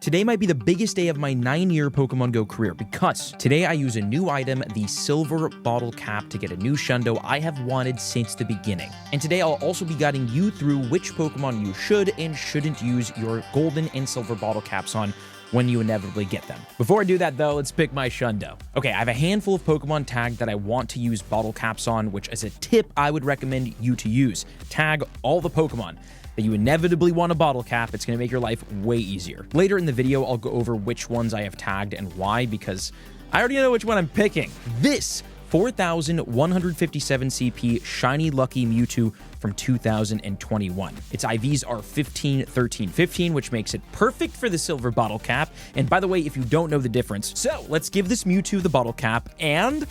Today might be the biggest day of my 9-year Pokemon Go career because today I use a new item, the Silver Bottlecap, to get a new shundo I have wanted since the beginning. And today I'll also be guiding you through which Pokemon you should and shouldn't use your Golden and Silver Bottlecaps on when you inevitably get them. Before I do that though, let's pick my shundo. Okay, I have a handful of Pokemon tagged that I want to use Bottlecaps on, which as a tip I would recommend you to use. Tag all the Pokemon that you inevitably want a Bottlecap. It's going to make your life way easier. Later in the video, I'll go over which ones I have tagged and why, because I already know which one I'm picking. This 4,157 CP Shiny Lucky Mewtwo from 2021. Its IVs are 15, 13, 15, which makes it perfect for the Silver Bottlecap. And by the way, if you don't know the difference, so let's give this Mewtwo the Bottlecap and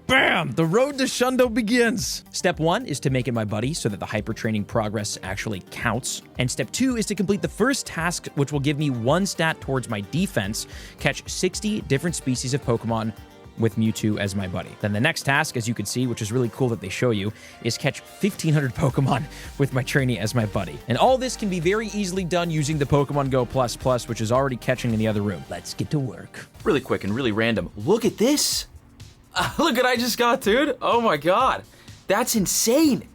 bam! The road to Shundo begins! Step 1 is to make it my buddy so that the hyper training progress actually counts. And step 2 is to complete the first task, which will give me 1 stat towards my defense, catch 60 different species of Pokemon with Mewtwo as my buddy. Then the next task, as you can see, which is really cool that they show you, is catch 1,500 Pokemon with my trainee as my buddy. And all this can be very easily done using the Pokemon Go++, which is already catching in the other room. Let's get to work. Really quick and really random. Look at this! Look what I just got, dude. Oh my god. That's insane.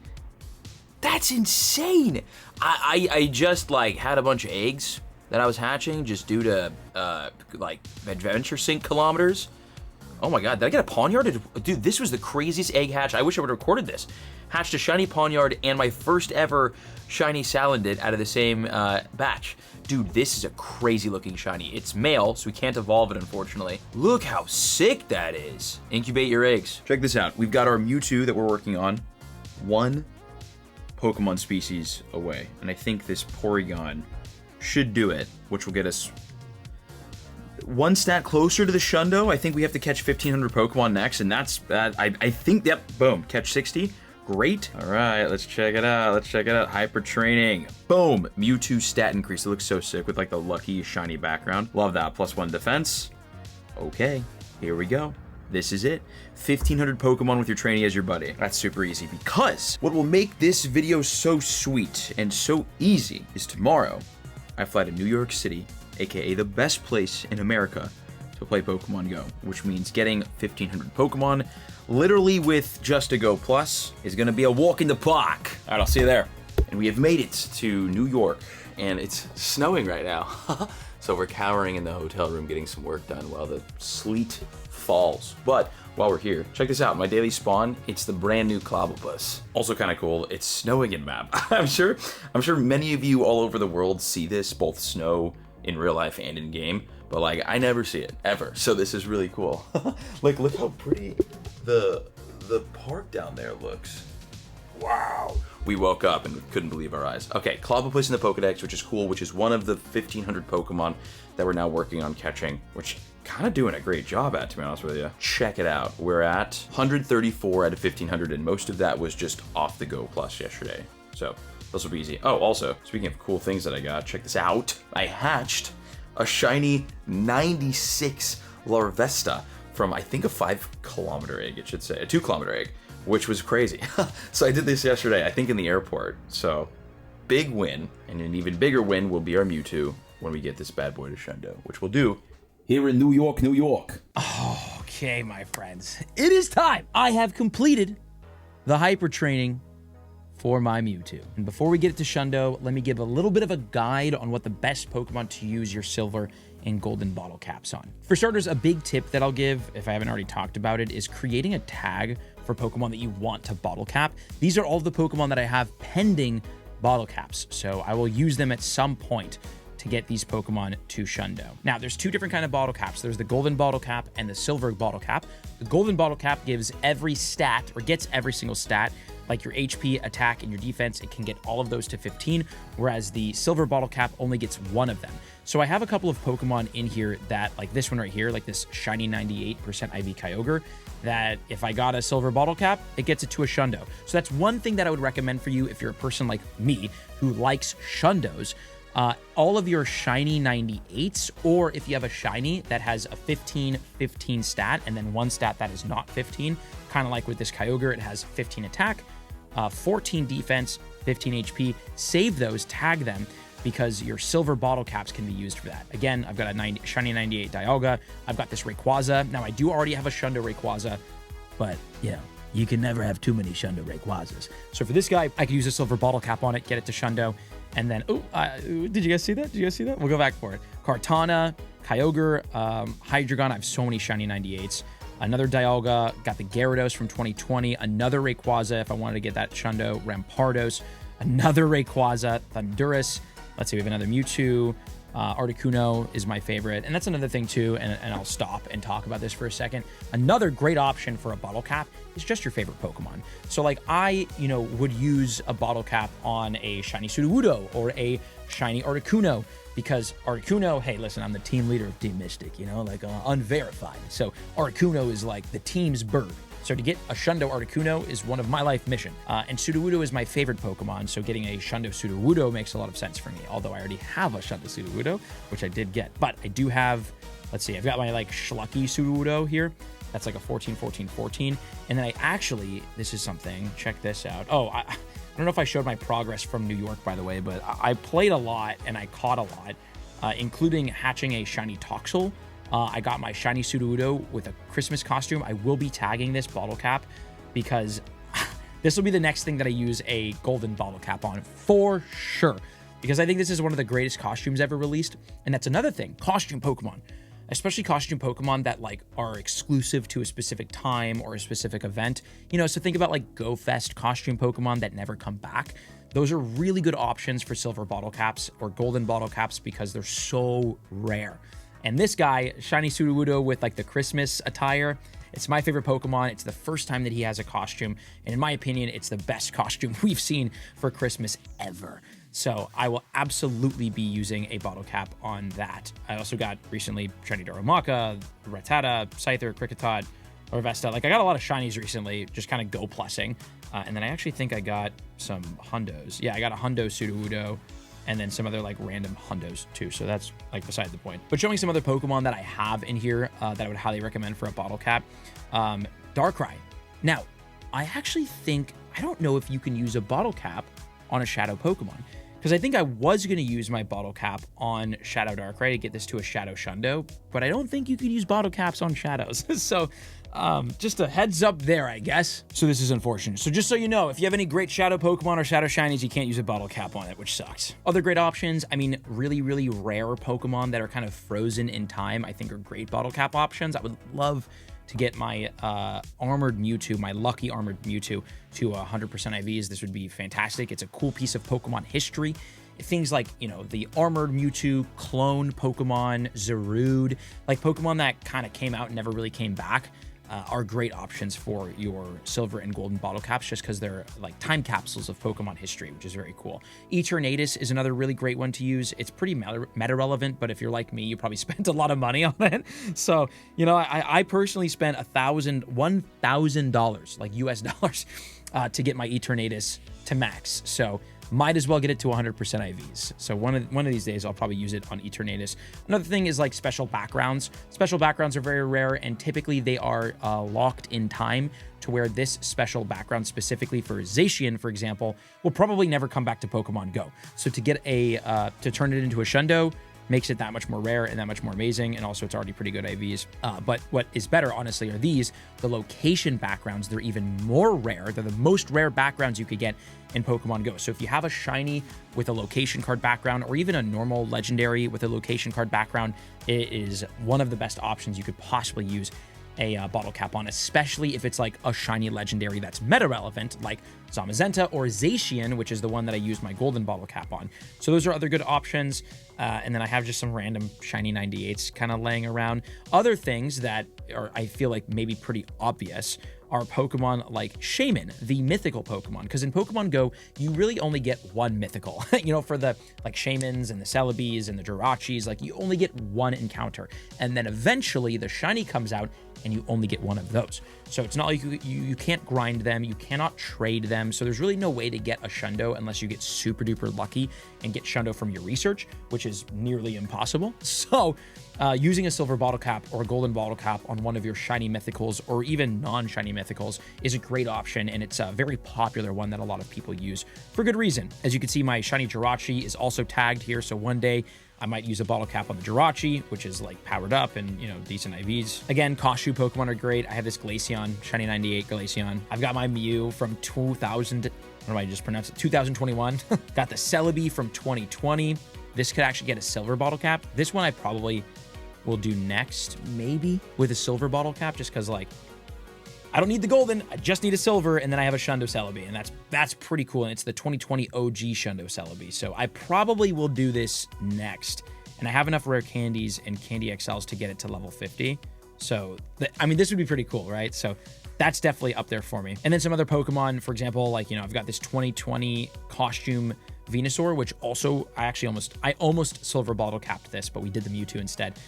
That's insane. I just like had a bunch of eggs that I was hatching just due to like adventure sync kilometers. Oh my god, did I get a Pawniard? Dude, this was the craziest egg hatch. I wish I would have recorded this. Hatched a shiny Pawniard and my first ever shiny Salandit out of the same batch. Dude, this is a crazy looking shiny. It's male, so we can't evolve it, unfortunately. Look how sick that is. Incubate your eggs. Check this out. We've got our Mewtwo that we're working on. 1 Pokemon species away. And I think this Porygon should do it, which will get us 1 stat closer to the Shundo. I think we have to catch 1,500 Pokemon next, and that's, I think, yep, boom, catch 60. Great. All right, let's check it out. Let's check it out. Hyper training. Boom. Mewtwo stat increase. It looks so sick with like the lucky shiny background. Love that. +1 defense. Okay, here we go. This is it. 1,500 Pokemon with your trainee as your buddy. That's super easy because what will make this video so sweet and so easy is tomorrow I fly to New York City, aka the best place in America to play Pokemon Go, which means getting 1,500 Pokemon literally with just a Go Plus is gonna be a walk in the park. All right, I'll see you there. And we have made it to New York, and it's snowing right now. So we're cowering in the hotel room getting some work done while the sleet falls. But while we're here, check this out. My daily spawn, it's the brand new Clobbopus. Also kind of cool, it's snowing in map. I'm sure many of you all over the world see this, both snow in real life and in game, but like I never see it ever. So this is really cool. Like look how pretty the park down there looks. Wow. We woke up and couldn't believe our eyes. Okay, Clobbopus in the Pokedex, which is cool, which is one of the 1,500 Pokemon that we're now working on catching, which kind of doing a great job at, to be honest with you. Check it out. We're at 134 out of 1,500, and most of that was just off the Go Plus yesterday. So this will be easy. Oh, also, speaking of cool things that I got, check this out. I hatched a shiny 96 Larvesta from, I think, a 5-kilometer egg, it should say, a 2-kilometer egg, which was crazy. So I did this yesterday, I think in the airport. So big win, and an even bigger win will be our Mewtwo when we get this bad boy to Shundo, which we'll do here in New York, New York. Okay, my friends, it is time. I have completed the hyper training for my Mewtwo. And before we get it to Shundo, let me give a little bit of a guide on what the best Pokemon to use your Silver and Golden Bottlecaps on. For starters, a big tip that I'll give, if I haven't already talked about it, is creating a tag for Pokemon that you want to Bottlecap. These are all the Pokemon that I have pending Bottlecaps, so I will use them at some point to get these Pokemon to Shundo. Now, there's 2 different kind of Bottlecaps. There's the Golden Bottlecap and the Silver Bottlecap. The Golden Bottlecap gives every stat, or gets every single stat, like your HP, attack, and your defense. It can get all of those to 15, whereas the Silver Bottlecap only gets 1 of them. So I have a couple of Pokemon in here that, like this one right here, like this shiny 98% IV Kyogre, that if I got a Silver Bottlecap, it gets it to a Shundo. So that's one thing that I would recommend for you if you're a person like me who likes Shundos. All of your shiny 98s, or if you have a shiny that has a 15 stat and then 1 stat that is not 15, kind of like with this Kyogre, it has 15 attack, 14 defense, 15 HP, save those, tag them, because your silver bottle caps can be used for that. Again, I've got a shiny 98 Dialga. I've got this Rayquaza. Now, I do already have a Shundo Rayquaza, but, you know, you can never have too many Shundo Rayquazas. So for this guy, I could use a silver bottle cap on it, get it to Shundo, and then, did you guys see that? Did you guys see that? We'll go back for it. Kartana, Kyogre, Hydreigon. I have so many shiny 98s. Another Dialga, got the Gyarados from 2020, another Rayquaza if I wanted to get that Shundo, Rampardos, another Rayquaza, Thundurus. Let's see, we have another Mewtwo. Articuno is my favorite. And that's another thing too, and I'll stop and talk about this for a second. Another great option for a bottle cap is just your favorite Pokemon. So like I, would use a bottle cap on a shiny Sudowoodo or a shiny Articuno, because Articuno, hey, listen, I'm the team leader of Team Mystic, unverified. So Articuno is like the team's bird. So to get a Shundo Articuno is one of my life mission. And Sudowoodo is my favorite Pokemon, so getting a Shundo Sudowoodo makes a lot of sense for me, although I already have a Shundo Sudowoodo, which I did get. But I do have, let's see, I've got my Schlucky Sudowoodo here. That's like a 14. And then I actually, this is something, check this out. Oh, I don't know if I showed my progress from New York, by the way, but I played a lot and I caught a lot, including hatching a shiny Toxel. I got my shiny Sudowoodo with a Christmas costume. I will be tagging this bottle cap because this will be the next thing that I use a golden bottle cap on for sure. Because I think this is one of the greatest costumes ever released. And that's another thing, costume Pokemon. Especially costume Pokemon that are exclusive to a specific time or a specific event. So think about Go Fest costume Pokemon that never come back. Those are really good options for silver bottle caps or golden bottle caps because they're so rare. And this guy, shiny Sudowoodo with the Christmas attire, it's my favorite Pokemon. It's the first time that he has a costume. And in my opinion, it's the best costume we've seen for Christmas ever. So I will absolutely be using a bottle cap on that. I also got recently shiny Darumaka, Rattata, Scyther, Kricketot, Orvesta. I got a lot of shinies recently, just kind of go plussing. And then I actually think I got some Hundos. Yeah, I got a Hundo Sudowoodo, and then some other random Hundos too. So that's beside the point. But showing some other Pokemon that I have in here that I would highly recommend for a bottle cap. Darkrai. Now, I actually think, I don't know if you can use a bottle cap on a Shadow Pokemon. Because I think I was going to use my bottle cap on Shadow Darkrai to get this to a Shadow Shundo, but I don't think you can use bottle caps on Shadows. So just a heads up there, I guess. So this is unfortunate. So just so you know, if you have any great Shadow Pokemon or Shadow Shinies, you can't use a bottle cap on it, which sucks. Other great options, really, really rare Pokemon that are kind of frozen in time, I think are great bottle cap options. I would love to get my armored Mewtwo, my lucky armored Mewtwo, to 100% IVs. This would be fantastic. It's a cool piece of Pokemon history. Things like, the armored Mewtwo, clone Pokemon, Zarude, Pokemon that kind of came out and never really came back, are great options for your silver and golden bottle caps just because they're time capsules of Pokemon history, which is very cool. Eternatus is another really great one to use. It's pretty meta relevant, but if you're like me, you probably spent a lot of money on it. So, I personally spent $1,000, US dollars, to get my Eternatus to max. So might as well get it to 100% IVs. So one of these days, I'll probably use it on Eternatus. Another thing is special backgrounds. Special backgrounds are very rare, and typically they are locked in time to where this special background, specifically for Zacian, for example, will probably never come back to Pokemon Go. So to get to turn it into a Shundo makes it that much more rare and that much more amazing, and also it's already pretty good IVs. But what is better, honestly, are the location backgrounds. They're even more rare. They're the most rare backgrounds you could get in Pokemon Go. So if you have a shiny with a location card background, or even a normal legendary with a location card background, it is one of the best options you could possibly use a bottle cap on, especially if it's a shiny legendary that's meta relevant, like Zamazenta or Zacian, which is the one that I used my golden bottle cap on. So those are other good options. And then I have just some random shiny 98s kind of laying around. Other things that are, I feel maybe pretty obvious, are Pokemon like Shaman, the mythical Pokemon. Because in Pokemon Go, you really only get one mythical. For the Shamans and the Celebes and the Jirachis, you only get one encounter. And then eventually the shiny comes out and you only get one of those. So it's not like you can't grind them, you cannot trade them. So there's really no way to get a Shundo unless you get super duper lucky and get shundo from your research, which is nearly impossible. So using a silver bottle cap or a golden bottle cap on one of your shiny mythicals or even non-shiny mythicals is a great option, and it's a very popular one that a lot of people use for good reason. As you can see, my shiny Jirachi is also tagged here, so one day I might use a bottle cap on the Jirachi, which is like powered up and, you know, decent IVs. Again, costume Pokemon are great. I have this Glaceon, shiny 98 Glaceon. I've got my Mew from 2000, what do I just pronounce it? 2021. Got the Celebi from 2020. This could actually get a silver bottle cap. This one I probably will do next, maybe with a silver bottle cap, just because like I don't need the golden, I just need a silver, and then I have a Shundo Celebi, and that's pretty cool, and it's the 2020 OG Shundo Celebi, so I probably will do this next, and I have enough rare candies and candy XLs to get it to level 50, so, I mean, this would be pretty cool, right? So that's definitely up there for me. And then some other Pokemon, for example, like, you know, I've got this 2020 costume Venusaur, which also, I almost silver bottle capped this, but we did the Mewtwo instead.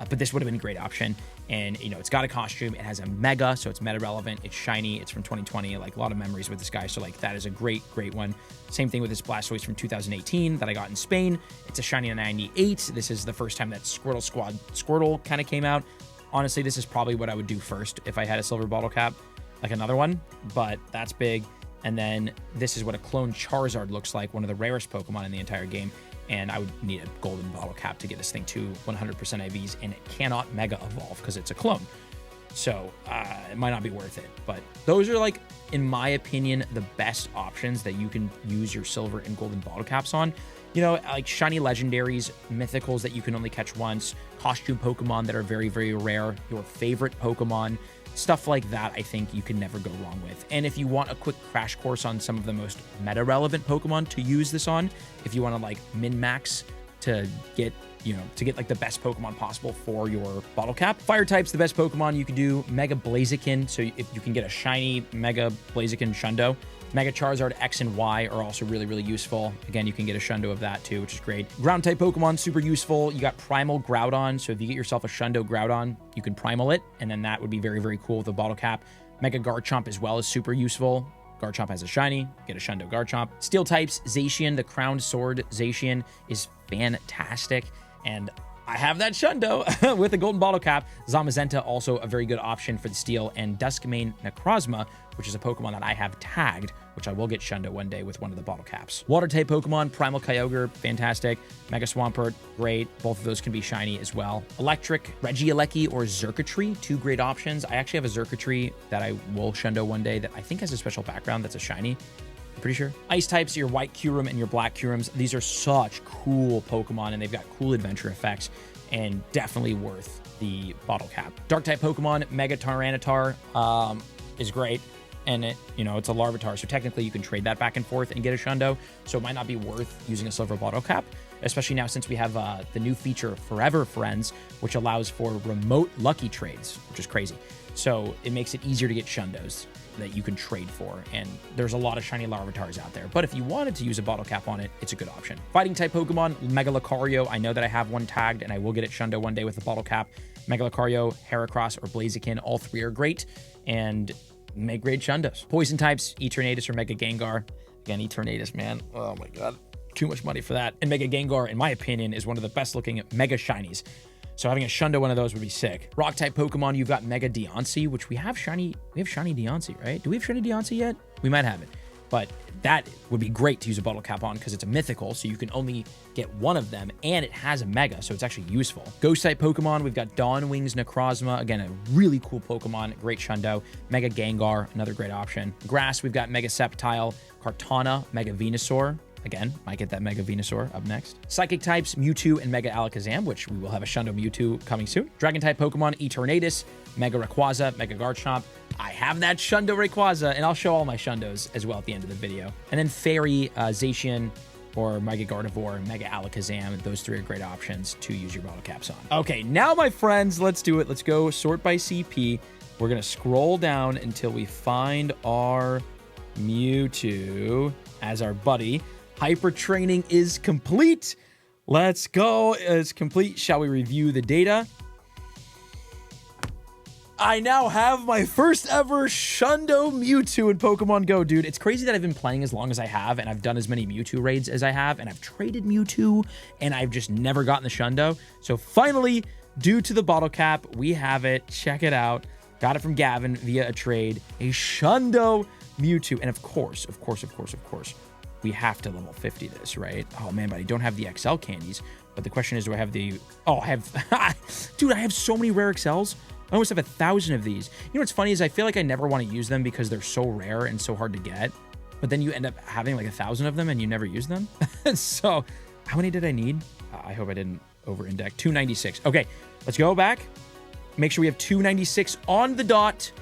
But this would have been a great option. And, you know, it's got a costume. It has a Mega, so it's meta relevant. It's shiny. It's from 2020. Like, a lot of memories with this guy. So, like, that is a great, great one. Same thing with this Blastoise from 2018 that I got in Spain. It's a shiny 98. This is the first time that Squirtle kind of came out. Honestly, this is probably what I would do first if I had a silver bottle cap, like another one. But that's big. And then this is what a clone Charizard looks like, one of the rarest Pokemon in the entire game. And I would need a golden bottle cap to get this thing to 100% IVs, and it cannot Mega Evolve because it's a clone. So it might not be worth it. But those are, like, in my opinion, the best options that you can use your silver and golden bottle caps on. You know, like shiny legendaries, mythicals that you can only catch once, costume Pokemon that are very, very rare, your favorite Pokemon, stuff like that, I think you can never go wrong with. And if you want a quick crash course on some of the most meta-relevant Pokemon to use this on, if you want to, like, min-max to get, you know, to get, like, the best Pokemon possible for your bottle cap. Fire type's the best Pokemon you can do. Mega Blaziken, so if you can get a shiny Mega Blaziken Shundo. Mega Charizard X and Y are also really, really useful. Again, you can get a Shundo of that too, which is great. Ground type Pokemon, super useful. You got Primal Groudon, so if you get yourself a Shundo Groudon, you can Primal it, and then that would be very, very cool with a bottle cap. Mega Garchomp as well is super useful. Garchomp has a shiny, get a Shundo Garchomp. Steel types, Zacian, the Crowned Sword Zacian is fantastic, and I have that Shundo with a golden bottle cap. Zamazenta, also a very good option for the steel, and Duskmane Necrozma, which is a Pokemon that I have tagged, which I will get Shundo one day with one of the bottle caps. Water type Pokemon, Primal Kyogre, fantastic. Mega Swampert, great. Both of those can be shiny as well. Electric, Regieleki or Xurkitree, two great options. I actually have a Xurkitree that I will Shundo one day that I think has a special background that's a shiny. Pretty sure. Ice types, your white Kyurem and your black Kyurems. These are such cool Pokemon, and they've got cool adventure effects, and definitely worth the bottle cap. Dark type Pokemon, Mega Tyranitar is great, and it, you know, it's a Larvitar, so technically you can trade that back and forth and get a Shundo, so it might not be worth using a silver bottle cap, especially now since we have the new feature Forever Friends, which allows for remote lucky trades, which is crazy. So it makes it easier to get Shundos that you can trade for, and there's a lot of shiny Larvitars out there, but if you wanted to use a bottle cap on it, it's a good option. Fighting type Pokemon, Mega Lucario, I know that I have one tagged and I will get it Shundo one day with a bottle cap. Mega Lucario, Heracross, or Blaziken, all three are great and make great Shundos. Poison types, Eternatus or Mega Gengar. Again, Eternatus, man, oh my god, too much money for that. And Mega Gengar, in my opinion, is one of the best looking Mega Shinies. So having a Shundo one of those would be sick. Rock type Pokemon, you've got Mega Deontay, which we have shiny Deontay, right? Do we have shiny Deontay yet? We might have it. But that would be great to use a bottle cap on because it's a mythical, so you can only get one of them, and it has a Mega, so it's actually useful. Ghost type Pokemon, we've got Dawnwings Necrozma, again, a really cool Pokemon, great Shundo. Mega Gengar, another great option. Grass, we've got Mega Sceptile, Kartana, Mega Venusaur. Again, might get that Mega Venusaur up next. Psychic types, Mewtwo and Mega Alakazam, which we will have a Shundo Mewtwo coming soon. Dragon type Pokemon, Eternatus, Mega Rayquaza, Mega Garchomp. I have that Shundo Rayquaza, and I'll show all my Shundos as well at the end of the video. And then Fairy, Zacian, or Mega Gardevoir, Mega Alakazam. Those three are great options to use your bottle caps on. Okay, now my friends, let's do it. Let's go sort by CP. We're gonna scroll down until we find our Mewtwo as our buddy. Hyper training is complete. Let's go. It's complete. Shall we review the data? I now have my first ever Shundo Mewtwo in Pokemon Go, dude. It's crazy that I've been playing as long as I have, and I've done as many Mewtwo raids as I have, and I've traded Mewtwo, and I've just never gotten the Shundo. So finally, due to the bottle cap, we have it. Check it out. Got it from Gavin via a trade. A Shundo Mewtwo. And of course, we have to level 50 this, right? Oh man, but I don't have the XL candies. But the question is, do I have the... Oh, I have... Dude, I have so many rare XLs. I almost have 1,000 of these. You know what's funny is I feel like I never want to use them because they're so rare and so hard to get. But then you end up having like 1,000 of them and you never use them. So how many did I need? I hope I didn't over-index. 296. Okay, let's go back. Make sure we have 296 on the dot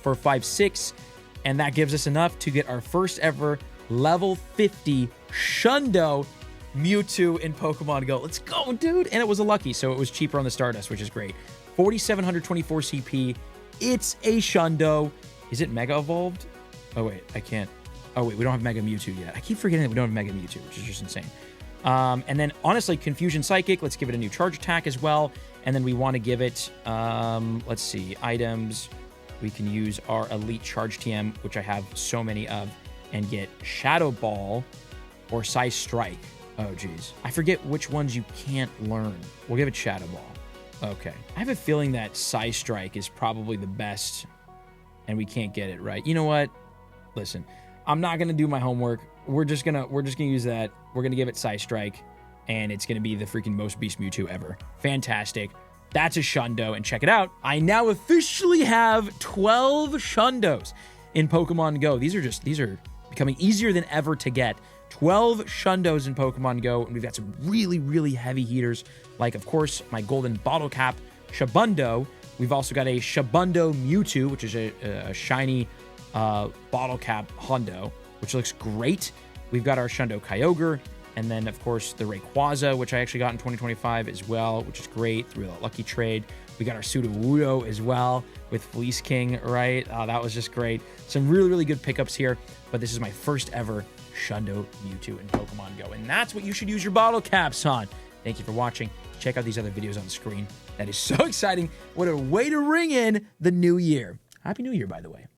for 5-6. And that gives us enough to get our first ever level 50 Shundo Mewtwo in Pokemon Go. Let's go, dude. And it was a lucky, so it was cheaper on the Stardust, which is great. 4,724 CP. It's a Shundo. Is it Mega Evolved? Oh, wait, I can't. Oh, wait, we don't have Mega Mewtwo yet. I keep forgetting that we don't have Mega Mewtwo, which is just insane. And then, honestly, Confusion Psychic. Let's give it a new charge attack as well. And then we want to give it, let's see, items. We can use our Elite Charge TM, which I have so many of, and get Shadow Ball or Size Strike. Oh, geez. I forget which ones you can't learn. We'll give it Shadow Ball. Okay. I have a feeling that Size Strike is probably the best, and we can't get it right. You know what? Listen, I'm not gonna do my homework. We're just gonna use that. We're gonna give it Size Strike, and it's gonna be the freaking most beast Mewtwo ever. Fantastic. That's a Shundo, and check it out. I now officially have 12 Shundos in Pokemon Go. These are becoming easier than ever to get. 12 Shundos in Pokemon Go, and we've got some really, really heavy heaters, like, of course, my golden Bottlecap Shabundo. We've also got a Shabundo Mewtwo, which is a shiny Bottlecap Hundo, which looks great. We've got our Shundo Kyogre, and then, of course, the Rayquaza, which I actually got in 2025 as well, which is great through the lucky trade. We got our Sudowoodo as well with Fleece King, right? That was just great. Some really, really good pickups here, but this is my first ever Shundo Mewtwo in Pokemon Go, and that's what you should use your bottle caps on. Thank you for watching. Check out these other videos on the screen. That is so exciting. What a way to ring in the new year. Happy New Year, by the way.